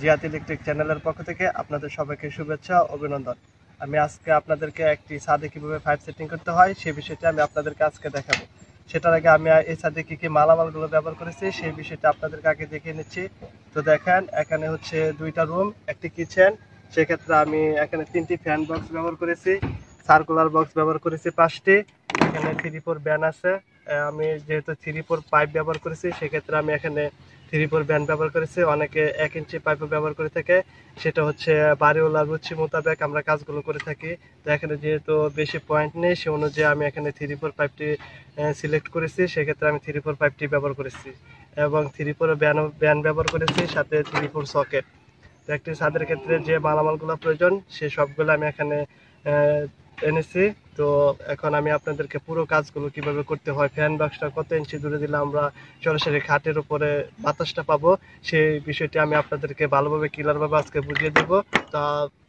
জিয়াত electric চ্যানেলের পক্ষ থেকে আপনাদের সবাইকে শুভেচ্ছা অভিনন্দন। আমি আজকে আপনাদেরকে একটি ছাদে কিভাবে পাইপ সেটিং করতে হয় সেই বিষয়টা আমি আপনাদেরকে আজকে দেখাবো। সেটার আগে আমি এই ছাদে কী কী মালামালগুলো ব্যবহার করেছি সেই বিষয়টা আপনাদেরকে আগে দেখিয়ে নিচ্ছি। তো দেখেন, এখানে হচ্ছে 2টা রুম, একটি কিচেন। সেক্ষেত্রে আমি এখানে 3টি ফ্যান বক্স ব্যবহার করেছি, সার্কুলার বক্স ব্যবহার করেছি 5টি। এখানে 3-4 ব্যান আছে। আমি যেহেতু 3-4 পাইপ ব্যবহার করেছি সেক্ষেত্রে আমি এখানে 3-4 ব্যান ব্যবহার করেছি। অনেকে 1 ইঞ্চি পাইপও ব্যবহার করে থাকে, সেটা হচ্ছে বাড়িওয়ালার রুচি মোতাবেক আমরা কাজগুলো করে থাকি। তো এখানে যেহেতু বেশি পয়েন্ট নেই সে অনুযায়ী আমি এখানে 3-4 পাইপটি সিলেক্ট করেছি, সেক্ষেত্রে আমি 3-4 পাইপটি ব্যবহার করেছি এবং 3-4 ব্যান ব্যবহার করেছি, সাথে 3-4 সকেট। তো একটি ছাদের ক্ষেত্রে যে মালামালগুলো প্রয়োজন সে সবগুলো আমি এখানে এনেছি। তো এখন আমি আপনাদেরকে পুরো কাজগুলো কিভাবে করতে হয়, ফ্যান বক্সটা কত ইঞ্চি দূরে দিলে আমরা সরাসরি খাটের উপরে বাতাসটা পাবো সেই বিষয়টি আমি আপনাদেরকে ভালোভাবে ক্লিয়ারভাবে আজকে বুঝিয়ে দেব। তা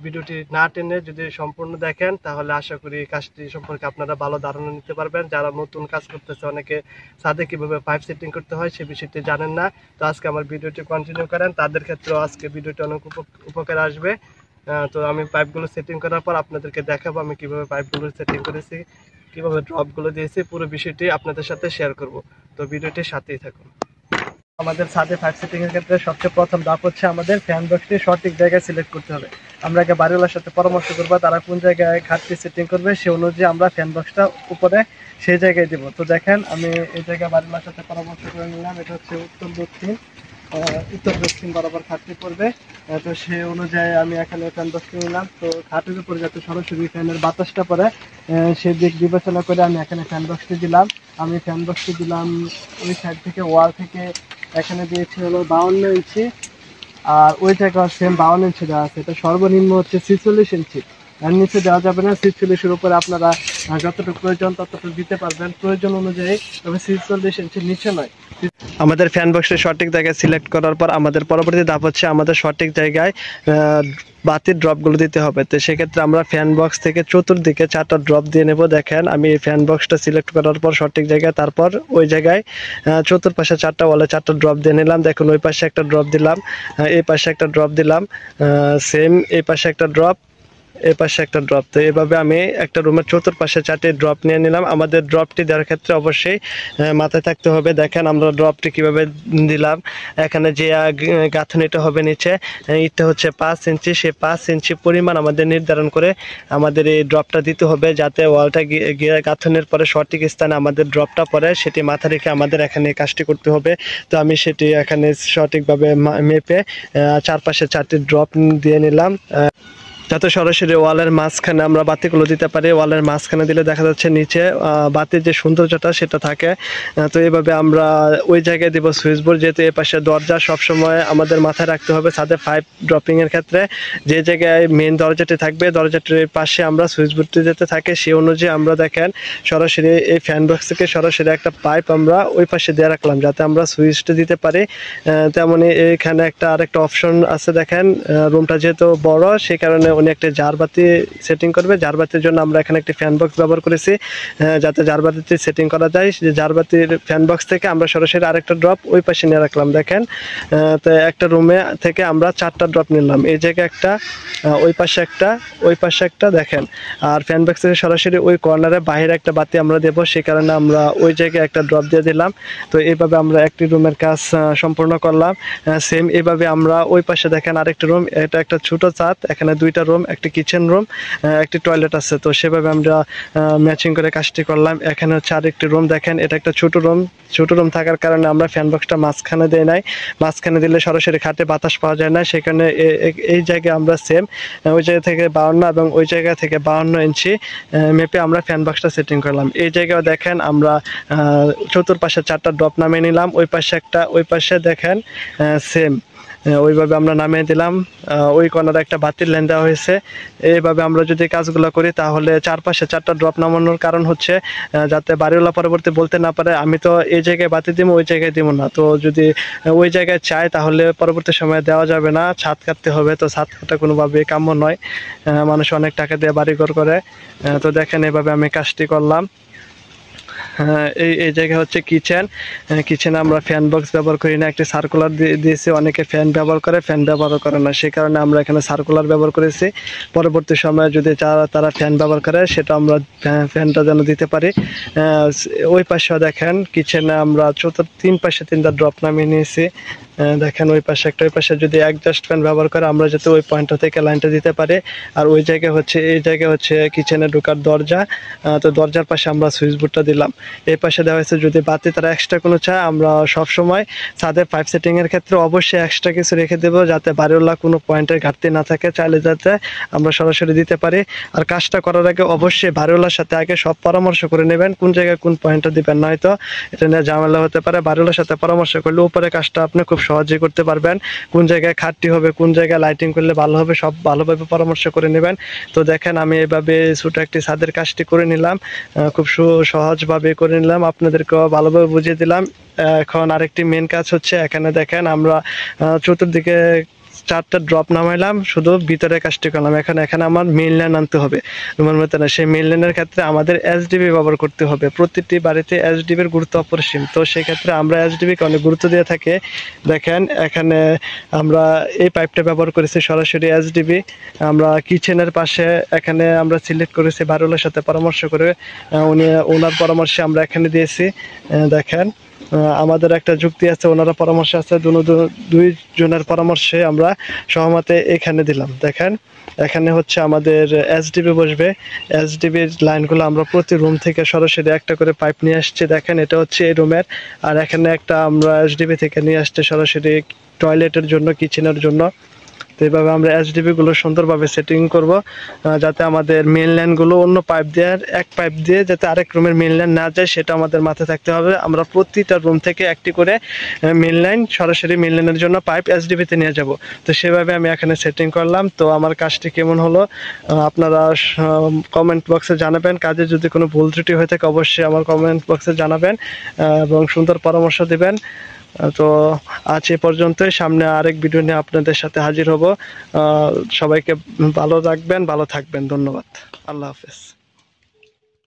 ভিডিওটি না টেনে যদি সম্পূর্ণ দেখেন তাহলে আশা করি কাজটি সম্পর্কে আপনারা ভালো ধারণা নিতে পারবেন। যারা নতুন কাজ করতেছে, অনেকে ছাদে কিভাবে পাইপ সেটিং করতে হয় সে বিষয়টি জানেন না, তো আজকে আমার ভিডিওটি কন্টিনিউ করেন, তাদের ক্ষেত্রেও আজকে ভিডিওটি অনেক উপকার আসবে। তো আমি পাইপগুলো সেটিং করার পর আপনাদেরকে দেখাবো আমি কিভাবে পাইপগুলো সেটিং করেছি, কিভাবে ড্রপগুলো দিয়েছি, পুরো বিষয়টি আপনাদের সাথে শেয়ার করব। তো ভিডিওটির সাথেই থাকুন। আমাদের ছাদে পাইপ সেটিং এর ক্ষেত্রে সবচেয়ে প্রথম ধাপ হচ্ছে আমাদের ফ্যান বক্সটি সঠিক জায়গায় সিলেক্ট করতে হবে। আমরা আগে বাড়িওয়ালার সাথে পরামর্শ করবো তারা কোন জায়গায় খাটটি সেটিং করবে, সে অনুযায়ী আমরা ফ্যান বক্সটা উপরে সেই জায়গায় দেবো। তো দেখেন, আমি এই জায়গায় বাড়িওয়ালার সাথে পরামর্শ করে নিলাম। এটা হচ্ছে উত্তর দক্ষিণ বরাবর খাটটি পড়বে। তো সেই অনুযায়ী আমি এখানে ফ্যান বক্সটি নিলাম। তো খাটের উপরে যাতে সরাসরি ফ্যানের বাতাসটা পড়ে সেই দিক বিবেচনা করে আমি এখানে ফ্যান বক্সটি দিলাম। আমি ফ্যান বক্সটি দিলাম ওই সাইড থেকে, ওয়াল থেকে এখানে দিয়েছি হলো 52 ইঞ্চি, আর ওই জায়গায় সেম 52 ইঞ্চি দেওয়া আছে। এটা সর্বনিম্ন হচ্ছে 46 ইঞ্চি, এর নিচে দেওয়া যাবে না। 46-এর উপরে আপনারা যতটুকু প্রয়োজন ততটুকু দিতে পারবেন প্রয়োজন অনুযায়ী, তবে 46 ইঞ্চির নিচে নয়। আমাদের ফ্যান বক্সটি সঠিক জায়গায় সিলেক্ট করার পর আমাদের পরবর্তী ধাপ হচ্ছে আমাদের সঠিক জায়গায় বাতির ড্রপগুলো দিতে হবে। তো সেক্ষেত্রে আমরা ফ্যান বক্স থেকে চতুর্দিকে 4টা ড্রপ দিয়ে নেব। দেখেন, আমি এই ফ্যান বক্সটা সিলেক্ট করার পর সঠিক জায়গায়, তারপর ওই জায়গায় চতুর্পাশে 4টা ওয়ালে 4টা ড্রপ দিয়ে নিলাম। দেখুন, ওই পাশে একটা ড্রপ দিলাম, এই পাশে একটা ড্রপ দিলাম, সেম এই পাশে একটা ড্রপ, এই পাশে একটা ড্রপ। তো এভাবে আমি একটা রুমের চতুর্পাশে 4টি ড্রপ নিয়ে নিলাম। আমাদের ড্রপটি দেওয়ার ক্ষেত্রে অবশ্যই মাথায় থাকতে হবে। দেখেন আমরা ড্রপটি কিভাবে দিলাম। এখানে যে গাঁথনিটা হবে নিচে, ইটটা হচ্ছে 5 ইঞ্চি, সেই 5 ইঞ্চি পরিমাণ আমাদের নির্ধারণ করে আমাদের এই ড্রপটা দিতে হবে, যাতে ওয়ালটা গাঁথনির পরে সঠিক স্থানে আমাদের ড্রপটা পড়ে সেটি মাথা রেখে আমাদের এখানে কাজটি করতে হবে। তো আমি সেটি এখানে সঠিকভাবে মেপে চারপাশে 4টি ড্রপ দিয়ে নিলাম, যাতে সরাসরি ওয়ালের মাঝখানে আমরা বাতিগুলো দিতে পারি। ওয়ালের মাঝখানে দিলে দেখা যাচ্ছে নিচে বাতির যে সৌন্দর্যটা সেটা থাকে। তো এইভাবে আমরা ওই জায়গায় দিব সুইচ বোর্ড, যেহেতু এই পাশে দরজা সবসময় আমাদের মাথায় রাখতে হবে। ছাদে পাইপ ড্রপিংয়ের ক্ষেত্রে যে জায়গায় মেন দরজাটি থাকবে দরজাটির পাশে আমরা সুইচ বোর্ডটি যেতে থাকে, সেই অনুযায়ী আমরা দেখেন সরাসরি এই ফ্যান বক্স থেকে সরাসরি একটা পাইপ আমরা ওই পাশে দিয়ে রাখলাম যাতে আমরা সুইচটা দিতে পারি। তেমনি এইখানে আরেকটা অপশন আছে। দেখেন, রুমটা যেহেতু বড় সেই কারণে উনি একটা জারবাতি সেটিং করবে। জারবাতির জন্য আমরা এখানে একটি ফ্যান বক্স ব্যবহার করেছি যাতে জারবাতিতে সেটিং করা যায়। যে জারবাতির ফ্যান বক্স থেকে আমরা সরাসরি আরেকটা ড্রপ ওই পাশে নিয়ে রাখলাম। দেখেন, তো একটা রুমে থেকে আমরা 4টা ড্রপ নিলাম, এই জায়গায় একটা, ওই পাশে একটা, ওই পাশে একটা। দেখেন, আর ফ্যান বক্স থেকে সরাসরি ওই কর্নারে বাইরে একটা বাতি আমরা দেবো, সেই কারণে আমরা ওই জায়গায় একটা ড্রপ দিয়ে দিলাম। তো এইভাবে আমরা একটি রুমের কাজ সম্পূর্ণ করলাম। সেম এইভাবে আমরা ওই পাশে দেখেন আরেকটা রুম, এটা একটা ছোট ছাদ, এখানে 2টা রুম, একটি কিচেন রুম, একটি টয়লেট আছে। তো সেভাবে আমরা ম্যাচিং করে কাজটি করলাম। এখানে হচ্ছে আরেকটি রুম, দেখেন এটা একটা ছোট রুম থাকার কারণে আমরা ফ্যান বক্সটা মাঝখানে দেই নাই। মাঝখানে দিলে সরাসরি খাটে বাতাস পাওয়া যায় না, সেখানে এই জায়গায় আমরা সেম ওই জায়গা থেকে 52 এবং ওই জায়গা থেকে 52 ইঞ্চি মেপে আমরা ফ্যান বক্সটা সেটিং করলাম। এই জায়গায় দেখেন আমরা চতুর্পাশে 4টা ড্রপ নামিয়ে নিলাম, ওই পাশে একটা, ওই পাশে দেখেন সেম ওইভাবে আমরা নামিয়ে দিলাম। ওই কর্নারে একটা বাতির লাইন দেওয়া হয়েছে। এইভাবে আমরা যদি কাজগুলো করি তাহলে চারপাশে 4টা ড্রপ নামানোর কারণ হচ্ছে যাতে বাড়িওয়ালা পরবর্তী বলতে না পারে আমি তো এই জায়গায় বাতি দিব ওই জায়গায় দিব না। তো যদি ওই জায়গায় চায় তাহলে পরবর্তী সময়ে দেওয়া যাবে না, ছাদ কাটতে হবে। তো ছাদ কাটা কোনোভাবেই কাম্য নয়, মানুষ অনেক টাকা দিয়ে বাড়িঘর করে। তো দেখেন এভাবে আমি কাজটি করলাম। এই এই জায়গায় হচ্ছে কিচেন। কিচেনে আমরা ফ্যান বক্স ব্যবহার করি না, একটি সার্কুলার দিয়েছি। অনেকে ফ্যান ব্যবহার করে, ফ্যান ব্যবহার করে না, সেই কারণে আমরা এখানে সার্কুলার ব্যবহার করেছি। পরবর্তী সময়ে যদি তারা ফ্যান ব্যবহার করে, সেটা আমরা ফ্যানটা যেন দিতে পারি। ওই পাশেও দেখেন কিচেনে আমরা তিন পাশে 3টা ড্রপ নামিয়ে নিয়েছি। দেখেন ওই পাশে একটা, ওই পাশে যদি অ্যাডজাস্ট ফ্যান ব্যবহার করে আমরা যাতে ওই পয়েন্টটা থেকে লাইনটা দিতে পারি। আর ওই জায়গায় হচ্ছে, এই জায়গায় হচ্ছে কিচেনে ঢোকার দরজা। তো দরজার পাশে আমরা সুইচ বোর্ডটা দিলাম। এই পাশে দেওয়া হয়েছে যদি বাতি তারা এক্সট্রা কোনো চায়, আমরা সবসময় ছাদের পাইপ সেটিংয়ের ক্ষেত্রে অবশ্যই এক্সট্রা কিছু রেখে দেবো, যাতে বাড়িওয়ালা কোনো পয়েন্টের ঘাটতি না থাকে, চাইলে যাতে আমরা সরাসরি দিতে পারি। আর কাজটা করার আগে অবশ্যই বাড়িওয়ালার সাথে আগে সব পরামর্শ করে নেবেন, কোন জায়গায় কোন পয়েন্টটা দিবেন, নয়তো এটা নিয়ে ঝামেলা হতে পারে। বাড়িওয়ালার সাথে পরামর্শ করলে উপরে কাজটা আপনি খুব সহজেই করতে পারবেন। কোন জায়গায় খাটটি হবে, কোন জায়গায় লাইটিং করলে ভালো হবে, সব ভালোভাবে পরামর্শ করে নেবেন। তো দেখেন আমি এভাবে ছোট একটি ছাদের কাজটি করে নিলাম, খুব সহজভাবে করে নিলাম, আপনাদেরকেও ভালোভাবে বুঝিয়ে দিলাম। এখন আরেকটি মেন কাজ হচ্ছে, এখানে দেখেন আমরা চতুর্দিকে 4টা ড্রপ নামাইলাম, শুধু ভিতরে কাজটি করলাম। এখানে আমার মেইন লাইন আনতে হবে রুমের মধ্যে না। সেই মেইন লাইনের ক্ষেত্রে আমাদের এসডিবি ব্যবহার করতে হবে। প্রতিটি বাড়িতে এসডিবির গুরুত্ব অপরিসীম, তো সেই ক্ষেত্রে আমরা এসডিবিকে অনেক গুরুত্ব দিয়ে থাকি। দেখেন এখানে আমরা এই পাইপটা ব্যবহার করেছি সরাসরি এসডিবি। আমরা কিচেনের পাশে এখানে আমরা সিলেক্ট করেছি বাড়িওয়ালার সাথে পরামর্শ করে, ওনার পরামর্শে আমরা এখানে দিয়েছি। দেখেন আমাদের একটা যুক্তি আছে, ওনারা পরামর্শ আছে, দুইজনের পরামর্শে আমরা সহমতে এখানে দিলাম। দেখেন এখানে হচ্ছে আমাদের এসডিবি বসবে। এসডিবির লাইনগুলো আমরা প্রতি রুম থেকে সরাসরি একটা করে পাইপ নিয়ে আসছি। দেখেন এটা হচ্ছে এই রুমের, আর এখানে একটা আমরা এসডিবি থেকে নিয়ে আসছি সরাসরি টয়লেটের জন্য, কিচেনের জন্য। তো এইভাবে আমরা এসডিবি গুলো সুন্দরভাবে সেটিং করব, যাতে আমাদের মেইন লাইনগুলো অন্য পাইপ দিয়ে, এক পাইপ দিয়ে যাতে আরেক রুমের মেইন লাইন না যায়, সেটা আমাদের মাথায় থাকতে হবে। আমরা প্রতিটা রুম থেকে একটি করে মেইন লাইন, সরাসরি মেইন লাইনের জন্য পাইপ এসডিবিতে নিয়ে যাব। তো সেভাবে আমি এখানে সেটিং করলাম। তো আমার কাজটি কেমন হলো আপনারা কমেন্ট বক্সে জানাবেন। কাজে যদি কোনো ভুল ত্রুটি হয়ে থাকে অবশ্যই আমার কমেন্ট বক্সে জানাবেন এবং সুন্দর পরামর্শ দিবেন। তো আজ এ পর্যন্তই, সামনে আরেক ভিডিও নিয়ে আপনাদের সাথে হাজির হব। সবাইকে ভালো রাখবেন, ভালো থাকবেন। ধন্যবাদ। আল্লাহ হাফেজ।